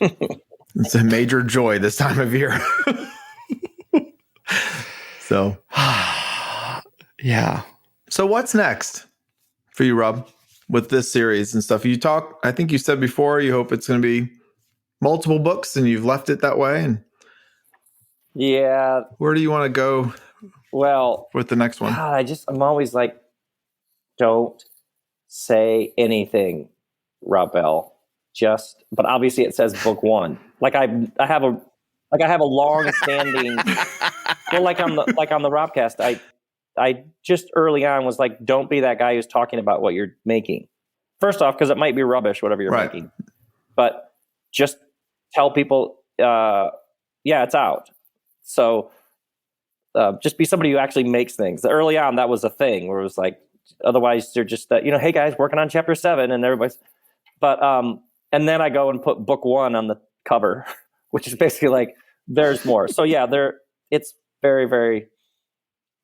It's a major joy this time of year. So, yeah. So what's next for you, Rob, with this series and stuff? I think you said before, you hope it's going to be multiple books, and you've left it that way. And yeah. Where do you want to go? Well, with the next one? God, I'm always like, don't say anything, Rob Bell. But obviously it says book one. Like I have a long standing. Well, like on the Robcast, I just early on was like, don't be that guy who's talking about what you're making. First off, because it might be rubbish, whatever you're making. But just tell people, it's out. So just be somebody who actually makes things. Early on, that was a thing where it was like, otherwise they're just hey guys, working on chapter 7, and everybody's. But and then I go and put book 1 on the cover, which is basically like, there's more. So yeah, it's very, very,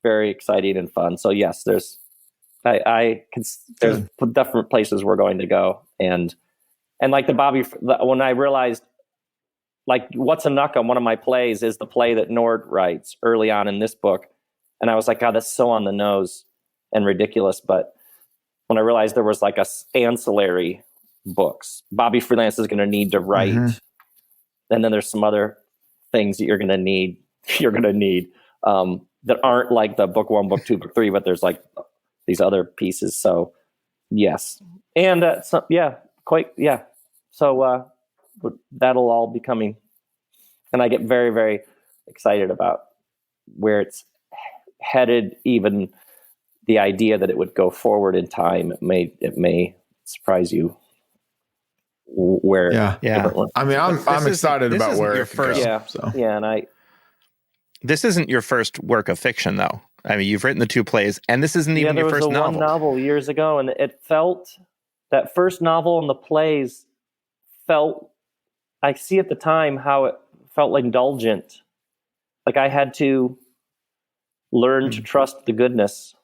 very exciting and fun. So yes, there's different places we're going to go, and like when I realized, like, What's a Knuck on one of my plays is the play that Nord writes early on in this book, and I was like, God, that's so on the nose and ridiculous. But when I realized there was like ancillary books, Bobby Freelance is going to need to write, and then there's some other things that you're going to need that aren't like the book 1, book 2, book 3, but there's like these other pieces. So yes. And so that'll all be coming. And I get very, very excited about where it's headed. Even the idea that it would go forward in time, it may surprise you. Where I mean, I'm excited about where your first. This isn't your first work of fiction, though. I mean, you've written the 2 plays, and this isn't even your first novel. There was one novel years ago, and it felt, that first novel and the plays felt, I see at the time how it felt like indulgent. Like I had to learn to trust the goodness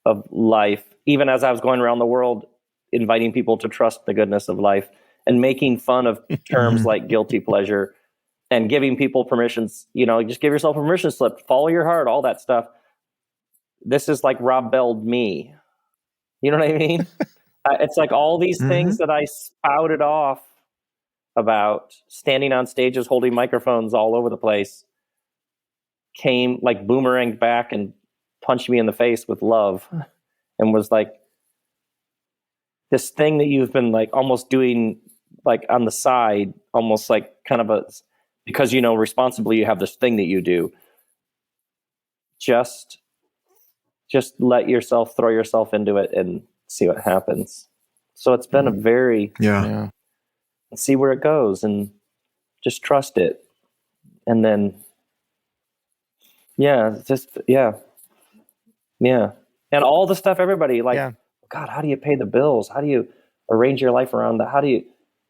of life, even as I was going around the world inviting people to trust the goodness of life and making fun of terms like guilty pleasure and giving people permissions, just give yourself a permission slip, follow your heart, all that stuff. This is like Rob Belled me. You know what I mean? It's like all these things that I spouted off about, standing on stages, holding microphones all over the place, came like boomeranged back and punched me in the face with love, and was like, this thing that you've been like almost doing like on the side, almost like kind of because responsibly you have this thing that you do. Just let yourself throw yourself into it and see what happens. So it's been a very see where it goes and just trust it. And then and all the stuff everybody like, God, how do you pay the bills? How do you arrange your life around that?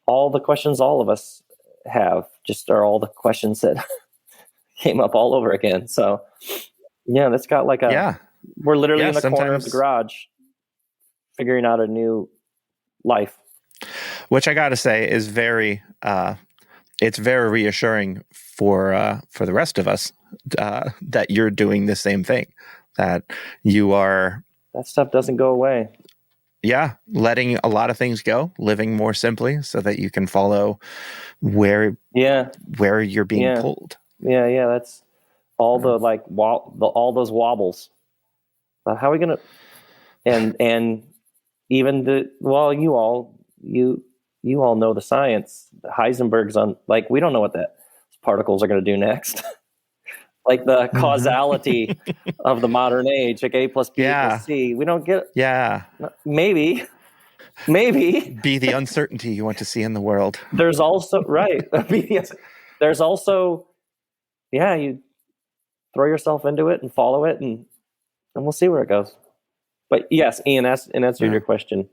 All the questions all of us have just are all the questions that came up all over again. So that's got like we're literally in the corner of the garage figuring out a new life. Which I got to say is very, it's very reassuring for the rest of us that you're doing the same thing, that you are. That stuff doesn't go away. Yeah, letting a lot of things go, living more simply so that you can follow where you're being pulled. Yeah, that's all the like all those wobbles. But how are we gonna? And even you all know the science. Heisenberg's on, like, we don't know what that particles are going to do next. Like the causality of the modern age, like A plus B equals C. We don't get. Yeah. Maybe. Be the uncertainty you want to see in the world. There's also There's also, you throw yourself into it and follow it, and we'll see where it goes. But yes, Ian, in answer to your question,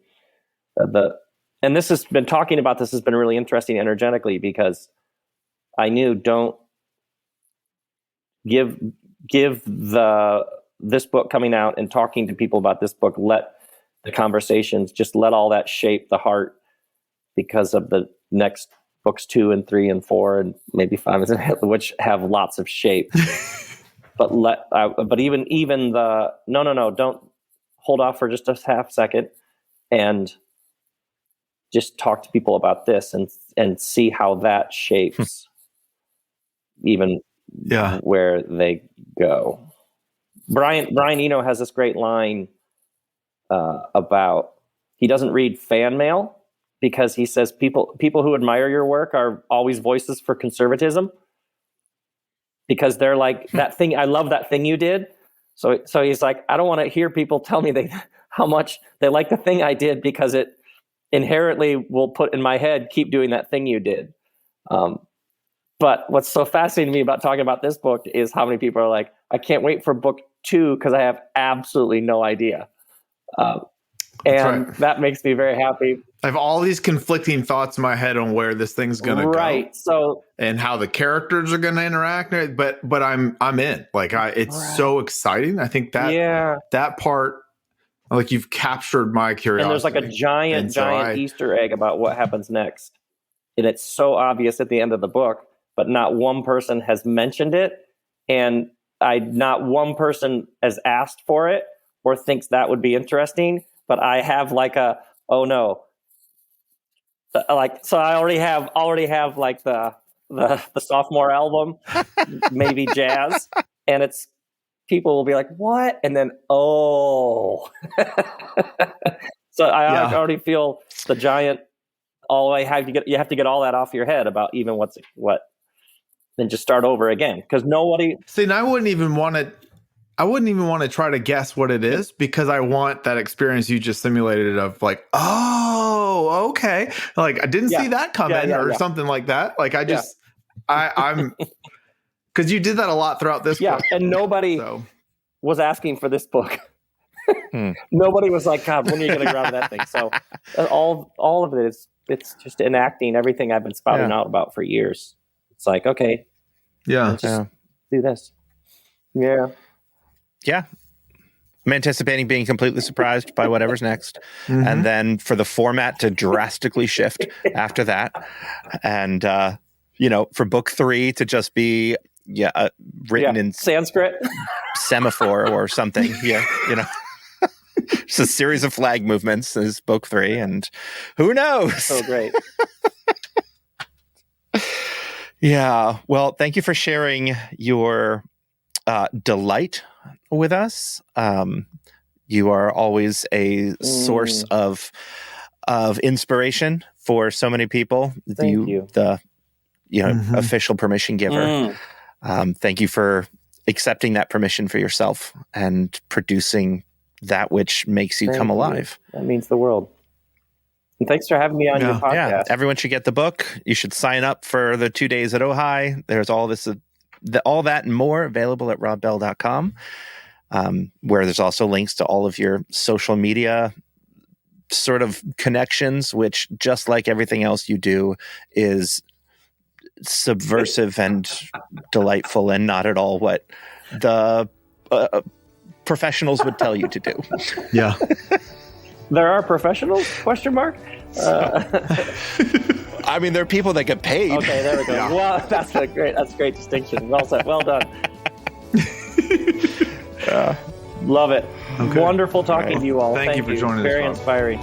and this has been talking about this has been really interesting energetically, because I knew don't give this book coming out and talking to people about this book, let the conversations, just let all that shape the heart, because of the next books 2 and 3 and 4 and maybe 5, which have lots of shape. But even the no, don't hold off for just a half second and just talk to people about this and see how that shapes even where they go. Brian Eno has this great line about, he doesn't read fan mail because he says people who admire your work are always voices for conservatism, because they're like, that thing, I love that thing you did. So he's like, I don't want to hear people tell me how much they like the thing I did, because it inherently will put in my head, keep doing that thing you did. But what's so fascinating to me about talking about this book is how many people are like, I can't wait for book 2 because I have absolutely no idea. And that makes me very happy. I have all these conflicting thoughts in my head on where this thing's going to go. Right. So, and how the characters are going to interact. But I'm in. Like, it's so exciting. I think that part, like, you've captured my curiosity. And there's like a giant Easter egg about what happens next. And it's so obvious at the end of the book, but not one person has mentioned it. And not one person has asked for it or thinks that would be interesting. But I have like oh no. Like, so I already have like the sophomore album, maybe jazz. And it's, people will be like, what? And then, so I already feel the giant, you have to get all that off your head about even what, then just start over again. Because nobody. See, and I wouldn't even want to try to guess what it is, because I want that experience you just simulated of like, oh, okay. Like, I didn't see that coming or something like that. Like, I'm, because you did that a lot throughout this book. And nobody was asking for this book. Nobody was like, God, when are you going to grab that thing? So all of it it's just enacting everything I've been spouting out about for years. It's like, okay, let's just do this. Yeah. Yeah. I'm anticipating being completely surprised by whatever's next. Mm-hmm. And then for the format to drastically shift after that. And, for book 3 to just be written in Sanskrit, semaphore or something. Just a series of flag movements is book 3, and who knows? So great. Yeah. Well, thank you for sharing your delight with us. You are always a source of inspiration for so many people. Thank you. The official permission giver. Thank you for accepting that permission for yourself and producing that which makes you come alive. That means the world. And thanks for having me on your podcast. Yeah, everyone should get the book. You should sign up for the 2 days at Ojai. There's all this, all that and more available at robbell.com, where there's also links to all of your social media sort of connections, which, just like everything else you do, is subversive and delightful and not at all what the professionals would tell you to do. Yeah. There are professionals? ? I mean, there are people that get paid. Okay, there we go. Yeah. Well, that's a great distinction. Well said. Well done. Love it. Okay. Wonderful talking to you all. Thank you for joining us. Very inspiring.